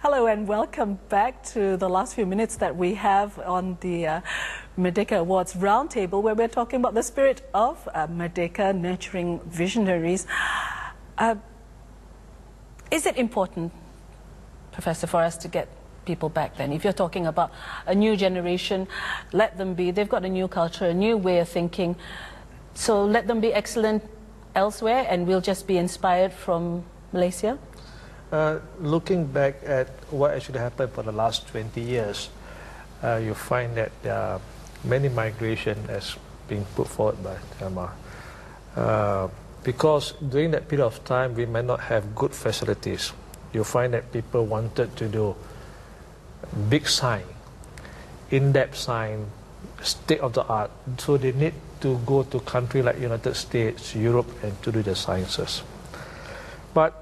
Hello and welcome back to the last few minutes that we have on the Merdeka Awards Roundtable, where we're talking about the spirit of Merdeka, nurturing visionaries. Is it important, Professor, for us to get people back then? If you're talking about a new generation, let them be. They've got a new culture, a new way of thinking. So let them be excellent elsewhere and we'll just be inspired from Malaysia? Looking back at what actually happened for the last 20 years, you find that there are many migration as being put forward by Tharuma. Because during that period of time, we may not have good facilities. You find that people wanted to do big sign, in-depth sign, state-of-the-art. So they need to go to countries like United States, Europe, and to do the sciences. But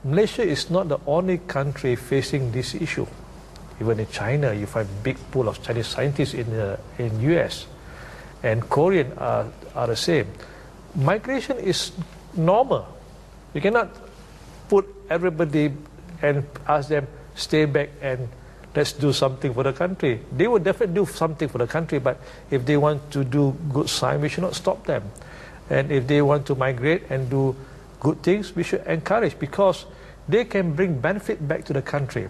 Malaysia is not the only country facing this issue. Even in China, you find big pool of Chinese scientists in US, and Korean are the same. Migration is normal. You cannot put everybody and ask them stay back and let's do something for the country. They will definitely do something for the country, but if they want to do good science, we should not stop them. And if they want to migrate and do good things, we should encourage, because they can bring benefit back to the country.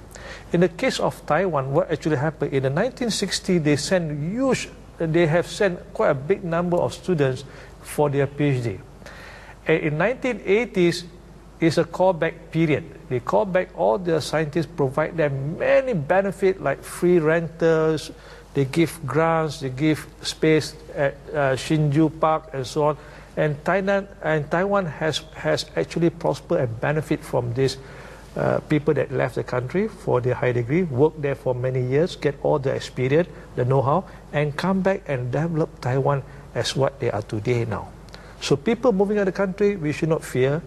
In the case of Taiwan, what actually happened in the 1960s, they have sent quite a big number of students for their PhD. And in 1980s, it's a callback period. They call back all the scientists, provide them many benefits like free rentals, they give grants, they give space at Hsinchu Park and so on. And Taiwan has actually prospered and benefit from these people that left the country for their high degree, work there for many years, get all the experience, the know-how, and come back and develop Taiwan as what they are today now. So people moving out of the country, we should not fear,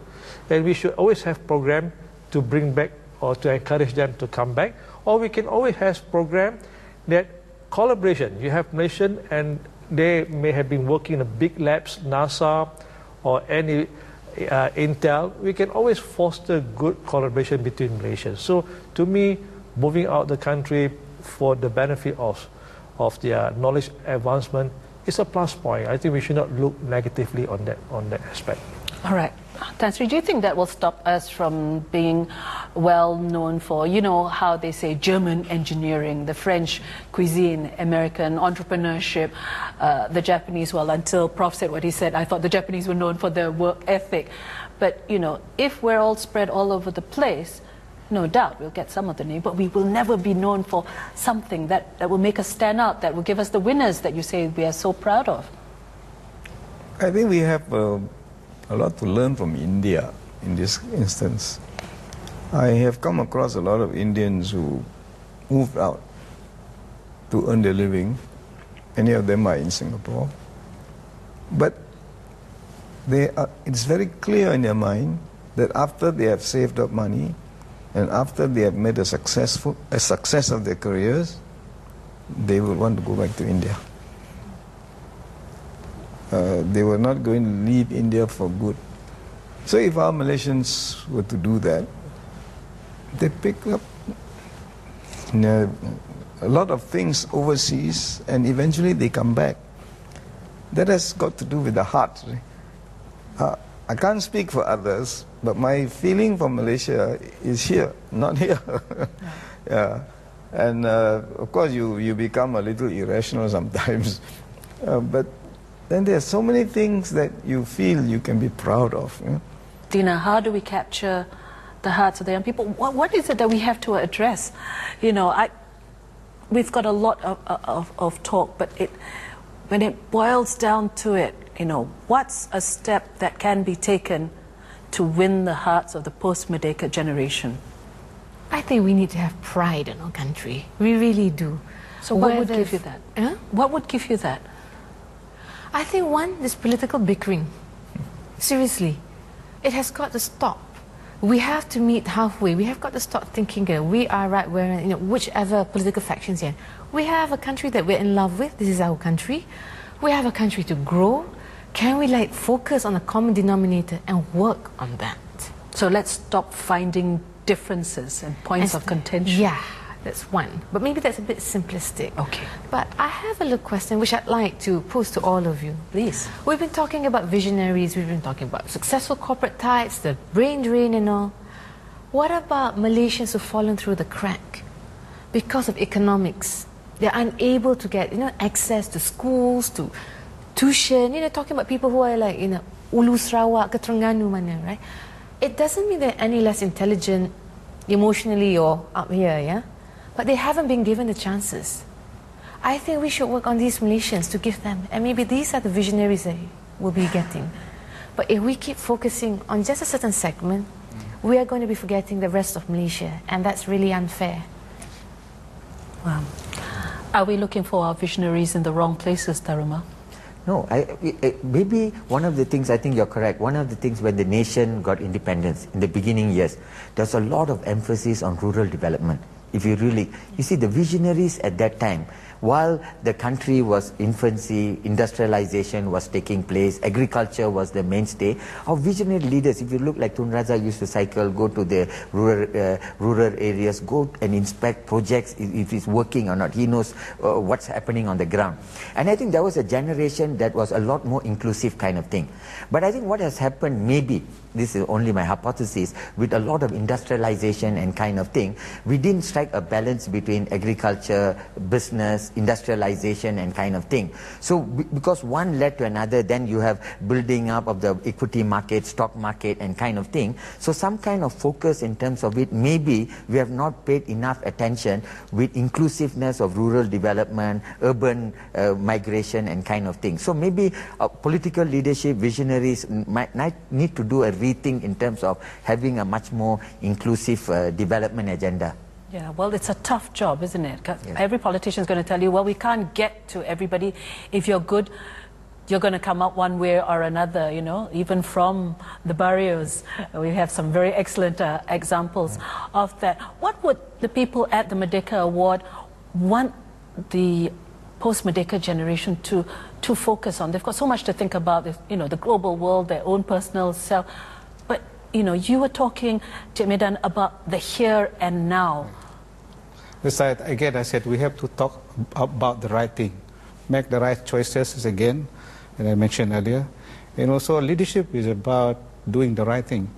and we should always have program to bring back or to encourage them to come back. Or we can always have program that collaboration. You have Malaysian and they may have been working in the big labs, NASA or any Intel. We can always foster good collaboration between Malaysians. So to me, moving out the country for the benefit of their knowledge advancement is a plus point. I think we should not look negatively on that aspect. All right. Tan Sri, do you think that will stop us from being well known for, you know, how they say German engineering, the French cuisine, American entrepreneurship, the Japanese, well, until Prof said what he said, I thought the Japanese were known for their work ethic. But, you know, if we're all spread all over the place, no doubt we'll get some of the name, but we will never be known for something that will make us stand out, that will give us the winners that you say we are so proud of. I think we have a lot to learn from India in this instance. I have come across a lot of Indians who moved out to earn their living. Many of them are in Singapore. But it's very clear in their mind that after they have saved up money and after they have made a success of their careers, they will want to go back to India. They were not going to leave India for good. So if our Malaysians were to do that, they pick up a lot of things overseas and eventually they come back. That has got to do with the heart. I can't speak for others, but my feeling for Malaysia is here, not here. Yeah. And of course you become a little irrational sometimes, but then there are so many things that you feel you can be proud of. Yeah? Dina, how do we capture the hearts of the young people? What is it that we have to address? You know, we've got a lot of talk, but when it boils down to it, you know, what's a step that can be taken to win the hearts of the post-Merdeka generation? I think we need to have pride in our country. We really do. So what would give you that? Huh? What would give you that? I think one, this political bickering. Seriously, it has got to stop. We have to meet halfway. We have got to stop thinking we are right, we're in, whichever political factions here. We have a country that we're in love with. This is our country. We have a country to grow. Can we focus on a common denominator and work on that? So let's stop finding differences and points of contention. Yeah, that's one. But maybe that's a bit simplistic. Okay. But I have a little question which I'd like to pose to all of you. Please. We've been talking about visionaries, we've been talking about successful corporate types, the brain drain and all. What about Malaysians who've fallen through the crack because of economics? They're unable to get, access to schools, to tuition. Talking about people who are like, Ulu Sarawak ke Terengganu mana, right? It doesn't mean they're any less intelligent emotionally or up here, yeah? But they haven't been given the chances. I think we should work on these Malaysians to give them, and maybe these are the visionaries that we'll be getting. But if we keep focusing on just a certain segment, we are going to be forgetting the rest of Malaysia, and that's really unfair. Wow. Are we looking for our visionaries in the wrong places, Tharuma? No, maybe one of the things, I think you're correct, one of the things when the nation got independence in the beginning years, there's a lot of emphasis on rural development. If you see the visionaries at that time, while the country was infancy, industrialization was taking place, agriculture was the mainstay, our visionary leaders, if you look like Tun Razak used to cycle, go to the rural areas, go and inspect projects, if it's working or not. He knows what's happening on the ground. And I think there was a generation that was a lot more inclusive kind of thing. But I think what has happened, maybe, this is only my hypothesis, with a lot of industrialization and kind of thing, we didn't strike a balance between agriculture, business, industrialization and kind of thing. So because one led to another, then you have building up of the equity market, stock market and kind of thing. So some kind of focus in terms of it, maybe we have not paid enough attention with inclusiveness of rural development, urban migration and kind of thing. So maybe political leadership, visionaries might need to do a rethink in terms of having a much more inclusive development agenda. Yeah, well, it's a tough job, isn't it? Yes. Every politician is going to tell you, well, we can't get to everybody. If you're good, you're going to come up one way or another, even from the barrios. We have some very excellent examples of that. What would the people at the Merdeka Award want the post-Merdeka generation to focus on? They've got so much to think about, the global world, their own personal self. But, you were talking, Encik Medan, about the here and now. Besides, again, I said we have to talk about the right thing, make the right choices again, and I mentioned earlier. And also leadership is about doing the right thing.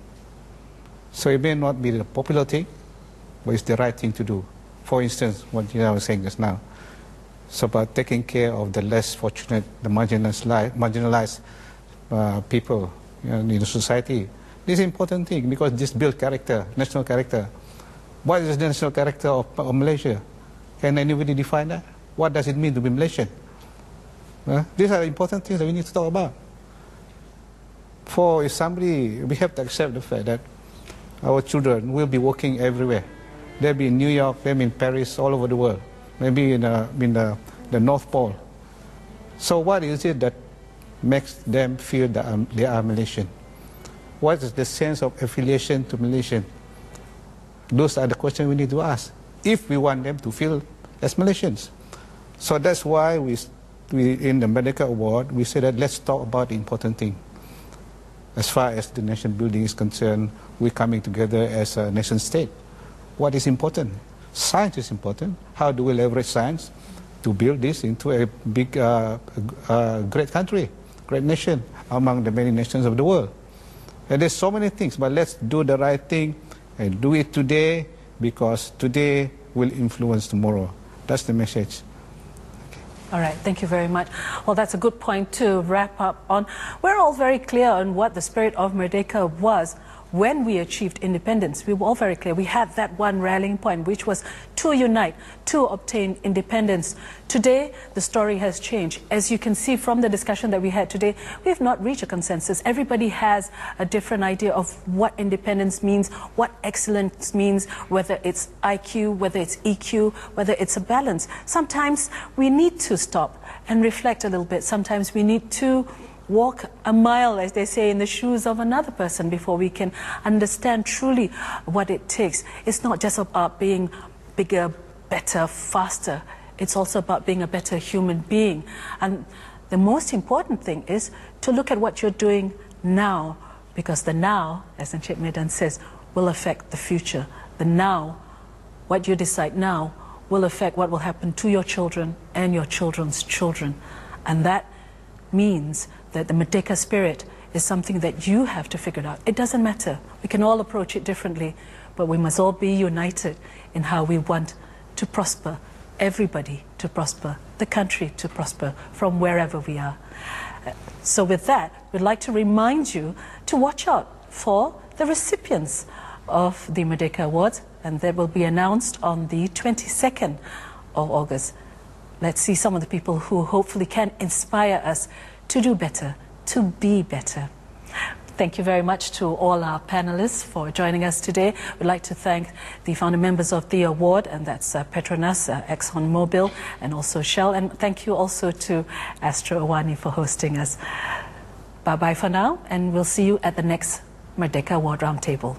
So it may not be the popular thing, but it's the right thing to do. For instance, what I was saying just now, it's about taking care of the less fortunate, the marginalized people in the society. This is an important thing because this builds character, national character. What is the national character of Malaysia? Can anybody define that? What does it mean to be Malaysian? These are important things that we need to talk about. For somebody, we have to accept the fact that our children will be working everywhere. They'll be in New York, they'll be in Paris, all over the world. Maybe in the North Pole. So what is it that makes them feel that they are Malaysian? What is the sense of affiliation to Malaysian? Those are the questions we need to ask if we want them to feel as Malaysians. So that's why we in the Merdeka Award, we say that let's talk about the important thing. As far as the nation building is concerned, we're coming together as a nation state. What is important? Science is important. How do we leverage science to build this into a big, great country, great nation among the many nations of the world? And there's so many things, but let's do the right thing and do it today because today will influence tomorrow. That's the message. All right, thank you very much. Well, that's a good point to wrap up on. We're all very clear on what the Spirit of Merdeka was when we achieved independence. We were all very clear. We had that one rallying point, which was to unite, to obtain independence. Today, the story has changed. As you can see from the discussion that we had today, we have not reached a consensus. Everybody has a different idea of what independence means, what excellence means, whether it's IQ, whether it's EQ, whether it's a balance. Sometimes we need to stop and reflect a little bit. Sometimes we need to walk a mile, as they say, in the shoes of another person before we can understand truly what it takes. It's not just about being bigger, better, faster. It's also about being a better human being. And the most important thing is to look at what you're doing now, because the now, as Encik Medan says, will affect the future. The now, what you decide now, will affect what will happen to your children and your children's children. And that means that the Merdeka spirit is something that you have to figure out. It doesn't matter. We can all approach it differently, but we must all be united in how we want to prosper, everybody to prosper, the country to prosper from wherever we are. So with that, we'd like to remind you to watch out for the recipients of the Merdeka Awards, and they will be announced on the 22nd of August. Let's see some of the people who hopefully can inspire us to do better, to be better. Thank you very much to all our panelists for joining us today. We'd like to thank the founder members of the award, and that's PETRONAS, ExxonMobil, and also Shell. And thank you also to Astro Awani for hosting us. Bye-bye for now, and we'll see you at the next Merdeka Award Roundtable.